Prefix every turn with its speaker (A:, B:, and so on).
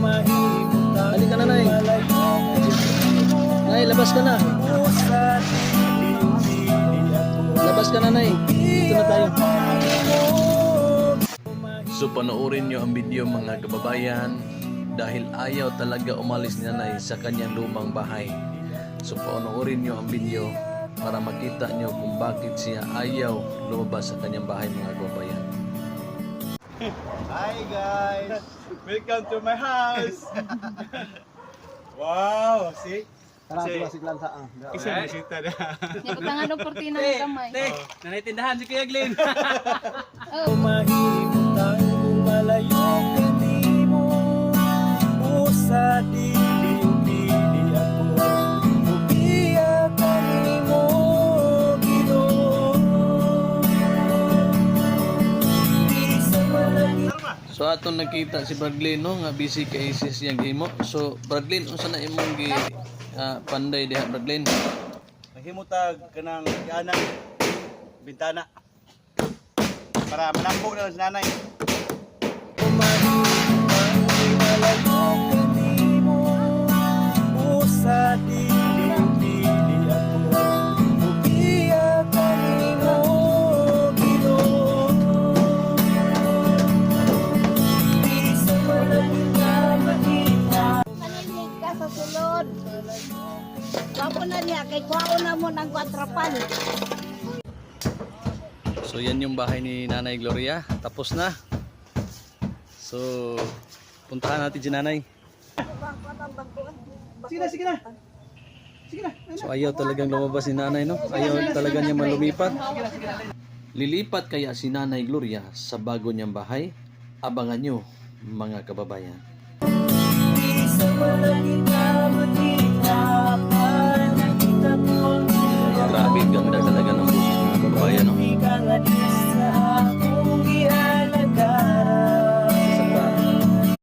A: Halika na, Nay. Nay, labas ka na. Labas ka na, Nay. Dito na tayo. So panoorin nyo ang video mga kababayan dahil ayaw talaga umalis ni Nanay sa kanyang lumang bahay. So panoorin nyo ang video para makita nyo kung bakit siya ayaw lumabas sa kanyang bahay mga kababayan.
B: Hi guys!
C: Welcome to my house! Wow! See?
B: Tara, tumasik lang sa
C: Isang bisita na.
D: Ipatangan ng kortina ng kamay.
C: Nanaitindahan si Kuya Glenn.
B: Mahimutan kung malayo ka di mo sa dili ako Mubiya kami mo Ginoo Di sa malagi
A: So atong nakita si Bradley no nga busy kay sis yang himo. So Bradley unsa na imong gi panday diha Bradley?
C: Mahimutag ka ng yanang bintana. Para malampog na si nanay.
B: Mahimutan kung malayo ka di mo sa dili ako Mubiya kami mo Ginoo Di sa malagi na makita
D: Maninig ka sa sulod. Wapo na niya, kay kwao na mo ng kwatrapan.
A: So yan yung bahay ni Nanay Gloria. Tapos na. So puntahan natin si Nanay.
B: Sige na, sige na. Sige na.
A: So ayaw talagang lumabas si Nanay no. Ayaw talaga niya malumipat. Lilipat kaya si Nanay Gloria sa bago niyang bahay? Abangan nyo mga kababayan. Grabe, ganda talaga ng boses mga kababayan no.